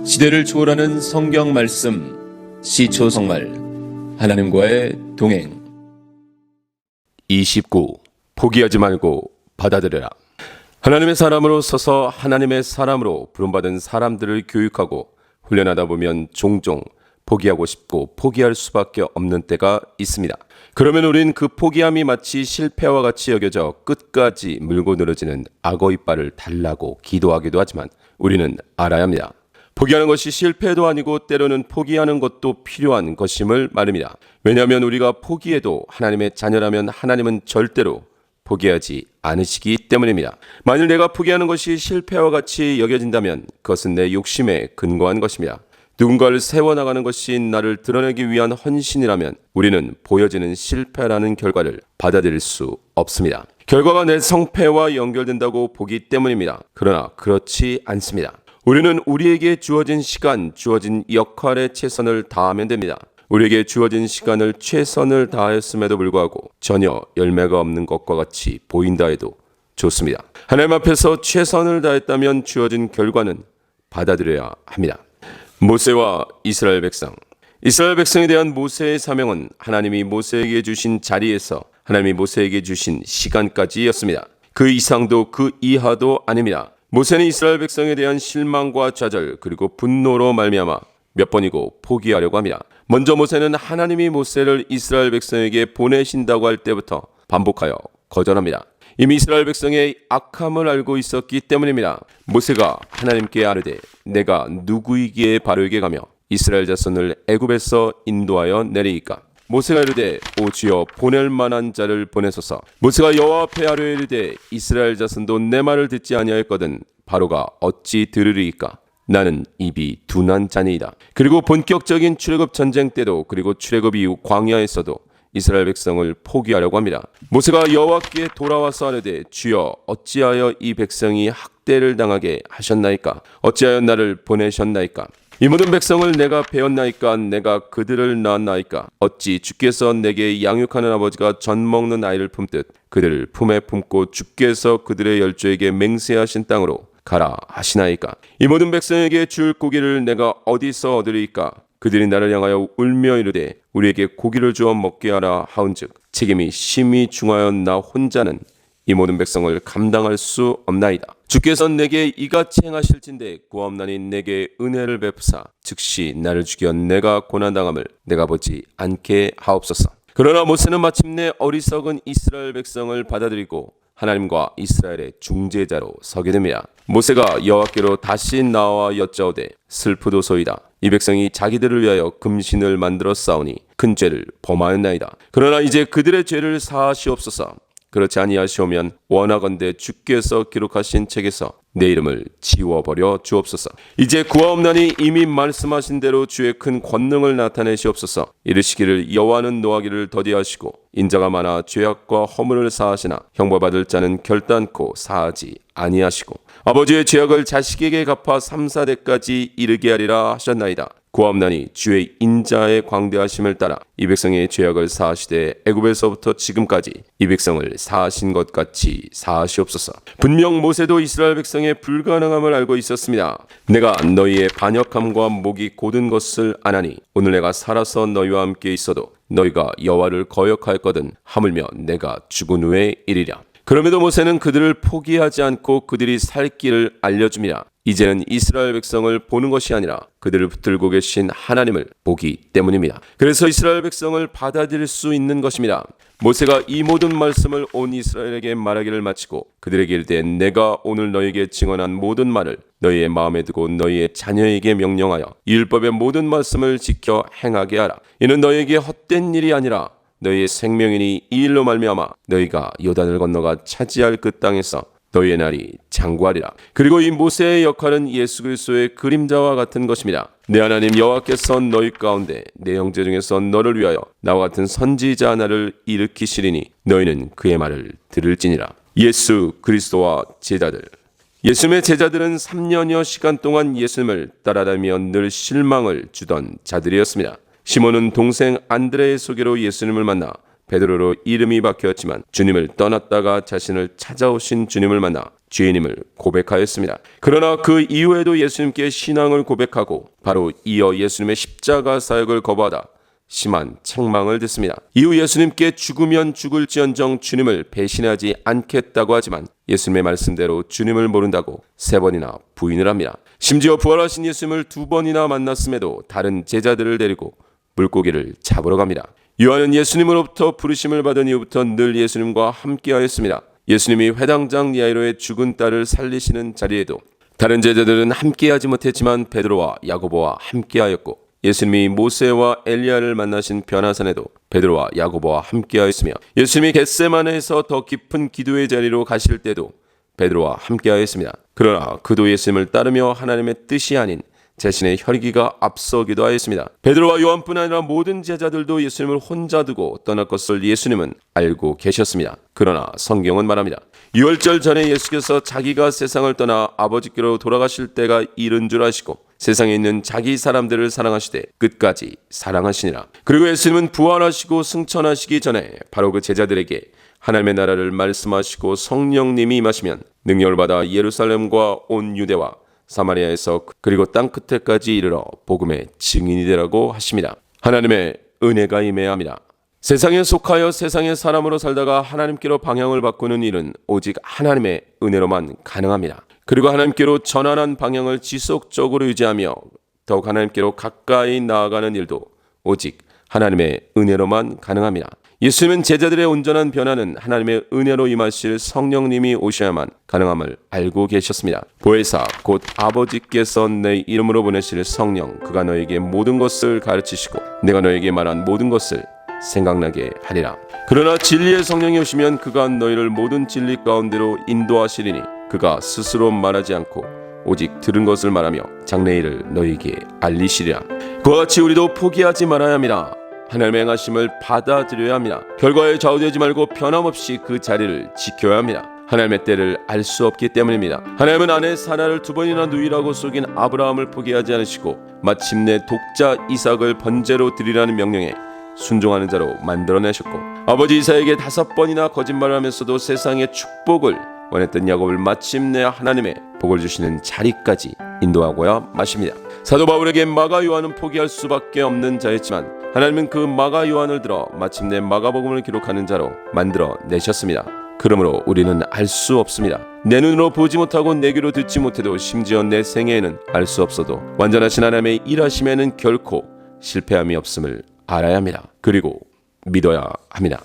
시대를 초월하는 성경 말씀, 시초성말, 하나님과의 동행. 29. 포기하지 말고 받아들여라. 하나님의 사람으로 서서 하나님의 사람으로 부름받은 사람들을 교육하고 훈련하다 보면 종종 포기하고 싶고 포기할 수밖에 없는 때가 있습니다. 그러면 우린 그 포기함이 마치 실패와 같이 여겨져 끝까지 물고 늘어지는 악어 이빨을 달라고 기도하기도 하지만 우리는 알아야 합니다. 포기하는 것이 실패도 아니고 때로는 포기하는 것도 필요한 것임을 말입니다. 왜냐하면 우리가 포기해도 하나님의 자녀라면 하나님은 절대로 포기하지 않으시기 때문입니다. 만일 내가 포기하는 것이 실패와 같이 여겨진다면 그것은 내 욕심에 근거한 것입니다. 누군가를 세워나가는 것이 나를 드러내기 위한 헌신이라면 우리는 보여지는 실패라는 결과를 받아들일 수 없습니다. 결과가 내 성패와 연결된다고 보기 때문입니다. 그러나 그렇지 않습니다. 우리는 우리에게 주어진 시간, 주어진 역할에 최선을 다하면 됩니다. 우리에게 주어진 시간을 최선을 다했음에도 불구하고 전혀 열매가 없는 것과 같이 보인다 해도 좋습니다. 하나님 앞에서 최선을 다했다면 주어진 결과는 받아들여야 합니다. 모세와 이스라엘 백성. 이스라엘 백성에 대한 모세의 사명은 하나님이 모세에게 주신 자리에서 하나님이 모세에게 주신 시간까지였습니다. 그 이상도 그 이하도 아닙니다. 모세는 이스라엘 백성에 대한 실망과 좌절 그리고 분노로 말미암아 몇 번이고 포기하려고 합니다. 먼저 모세는 하나님이 모세를 이스라엘 백성에게 보내신다고 할 때부터 반복하여 거절합니다. 이미 이스라엘 백성의 악함을 알고 있었기 때문입니다. 모세가 하나님께 아뢰되 내가 누구이기에 바로에게 가며 이스라엘 자손을 애굽에서 인도하여 내리이까. 모세가 이르되 오 주여 보낼 만한 자를 보내소서. 모세가 여호와 앞에 아뢰어 이르되 이스라엘 자손도 내 말을 듣지 아니하였거든 바로가 어찌 들으리이까. 나는 입이 둔한 자니이다. 그리고 본격적인 출애굽 전쟁 때도 그리고 출애굽 이후 광야에서도 이스라엘 백성을 포기하려고 합니다. 모세가 여호와께 돌아와서 아뢰되 주여 어찌하여 이 백성이 학대를 당하게 하셨나이까. 어찌하여 나를 보내셨나이까. 이 모든 백성을 내가 배웠나이까. 내가 그들을 낳았나이까. 어찌 주께서 내게 양육하는 아버지가 젖 먹는 아이를 품듯 그들을 품에 품고 주께서 그들의 열조에게 맹세하신 땅으로 가라 하시나이까. 이 모든 백성에게 줄 고기를 내가 어디서 얻으리이까. 그들이 나를 향하여 울며 이르되 우리에게 고기를 주어 먹게 하라 하온즉 책임이 심히 중하여 나 혼자는 이 모든 백성을 감당할 수 없나이다. 주께서 내게 이같이 행하실진대 구하옵나니 내게 은혜를 베푸사 즉시 나를 죽여 내가 고난당함을 내가 보지 않게 하옵소서. 그러나 모세는 마침내 어리석은 이스라엘 백성을 받아들이고 하나님과 이스라엘의 중재자로 서게 됩니다. 모세가 여호와께로 다시 나와 여짜오되 슬프도소이다. 이 백성이 자기들을 위하여 금신을 만들어 싸우니 큰 죄를 범하였나이다. 그러나 이제 그들의 죄를 사하시옵소서. 그렇지 아니하시오면 원하건대 주께서 기록하신 책에서 내 이름을 지워버려 주옵소서. 이제 구하옵나니 이미 말씀하신 대로 주의 큰 권능을 나타내시옵소서. 이르시기를 여호와는 노하기를 더디하시고 인자가 많아 죄악과 허물을 사하시나 형벌받을 자는 결단코 사하지 아니하시고 아버지의 죄악을 자식에게 갚아 3, 4대까지 이르게 하리라 하셨나이다. 구하옵나니 주의 인자의 광대하심을 따라 이 백성의 죄악을 사하시되 애굽에서부터 지금까지 이 백성을 사하신 것 같이 사하시옵소서. 분명 모세도 이스라엘 백성의 불가능함을 알고 있었습니다. 내가 너희의 반역함과 목이 곧은 것을 아나니 오늘 내가 살아서 너희와 함께 있어도 너희가 여호와를 거역하였거든 하물며 내가 죽은 후에 이리랴. 그럼에도 모세는 그들을 포기하지 않고 그들이 살 길을 알려줍니다. 이제는 이스라엘 백성을 보는 것이 아니라 그들을 붙들고 계신 하나님을 보기 때문입니다. 그래서 이스라엘 백성을 받아들일 수 있는 것입니다. 모세가 이 모든 말씀을 온 이스라엘에게 말하기를 마치고 그들에게 이르되 내가 오늘 너희에게 증언한 모든 말을 너희의 마음에 두고 너희의 자녀에게 명령하여 이 율법의 모든 말씀을 지켜 행하게 하라. 이는 너희에게 헛된 일이 아니라 너희의 생명이니 이 일로 말미암아 너희가 요단을 건너가 차지할 그 땅에서 너희의 날이 장구하리라. 그리고 이 모세의 역할은 예수 그리스도의 그림자와 같은 것입니다. 내 하나님 여호와께서 너희 가운데 내 형제 중에서 너를 위하여 나와 같은 선지자 하나를 일으키시리니 너희는 그의 말을 들을지니라. 예수 그리스도와 제자들. 예수님의 제자들은 3년여 시간 동안 예수님을 따라다니며 늘 실망을 주던 자들이었습니다. 시몬은 동생 안드레의 소개로 예수님을 만나 베드로로 이름이 바뀌었지만 주님을 떠났다가 자신을 찾아오신 주님을 만나 죄인임을 고백하였습니다. 그러나 그 이후에도 예수님께 신앙을 고백하고 바로 이어 예수님의 십자가 사역을 거부하다 심한 책망을 듣습니다. 이후 예수님께 죽으면 죽을지언정 주님을 배신하지 않겠다고 하지만 예수님의 말씀대로 주님을 모른다고 3번이나 부인을 합니다. 심지어 부활하신 예수님을 2번이나 만났음에도 다른 제자들을 데리고 물고기를 잡으러 갑니다. 요한은 예수님으로부터 부르심을 받은 이후부터 늘 예수님과 함께하였습니다. 예수님이 회당장 야이로의 죽은 딸을 살리시는 자리에도 다른 제자들은 함께하지 못했지만 베드로와 야고보와 함께하였고, 예수님이 모세와 엘리야를 만나신 변화산에도 베드로와 야고보와 함께하였으며, 예수님이 겟세마네에서 더 깊은 기도의 자리로 가실 때도 베드로와 함께하였습니다. 그러나 그도 예수님을 따르며 하나님의 뜻이 아닌 자신의 혈기가 앞서기도 하였습니다. 베드로와 요한뿐 아니라 모든 제자들도 예수님을 혼자 두고 떠날 것을 예수님은 알고 계셨습니다. 그러나 성경은 말합니다. 유월절 전에 예수께서 자기가 세상을 떠나 아버지께로 돌아가실 때가 이른 줄 아시고 세상에 있는 자기 사람들을 사랑하시되 끝까지 사랑하시니라. 그리고 예수님은 부활하시고 승천하시기 전에 바로 그 제자들에게 하나님의 나라를 말씀하시고 성령님이 임하시면 능력을 받아 예루살렘과 온 유대와 사마리아에서 그리고 땅 끝에까지 이르러 복음의 증인이 되라고 하십니다. 하나님의 은혜가 임해야 합니다. 세상에 속하여 세상의 사람으로 살다가 하나님께로 방향을 바꾸는 일은 오직 하나님의 은혜로만 가능합니다. 그리고 하나님께로 전환한 방향을 지속적으로 유지하며 더욱 하나님께로 가까이 나아가는 일도 오직 하나님의 은혜로만 가능합니다. 예수님은 제자들의 온전한 변화는 하나님의 은혜로 임하실 성령님이 오셔야만 가능함을 알고 계셨습니다. 보혜사 곧 아버지께서 내 이름으로 보내실 성령, 그가 너에게 모든 것을 가르치시고 내가 너에게 말한 모든 것을 생각나게 하리라. 그러나 진리의 성령이 오시면 그가 너희를 모든 진리 가운데로 인도하시리니 그가 스스로 말하지 않고 오직 들은 것을 말하며 장래일을 너희에게 알리시리라. 그와 같이 우리도 포기하지 말아야 합니다. 하나님의 행하심을 받아들여야 합니다. 결과에 좌우되지 말고 변함없이 그 자리를 지켜야 합니다. 하나님의 때를 알 수 없기 때문입니다. 하나님은 아내 사라를 2번이나 누이라고 속인 아브라함을 포기하지 않으시고 마침내 독자 이삭을 번제로 드리라는 명령에 순종하는 자로 만들어내셨고, 아버지 이삭에게 5번이나 거짓말을 하면서도 세상의 축복을 원했던 야곱을 마침내 하나님의 복을 주시는 자리까지 인도하고야 마십니다. 사도 바울에게 마가 요한은 포기할 수밖에 없는 자였지만 하나님은 그 마가 요한을 들어 마침내 마가복음을 기록하는 자로 만들어 내셨습니다. 그러므로 우리는 알 수 없습니다. 내 눈으로 보지 못하고 내 귀로 듣지 못해도 심지어 내 생애에는 알 수 없어도 완전하신 하나님의 일하심에는 결코 실패함이 없음을 알아야 합니다. 그리고 믿어야 합니다.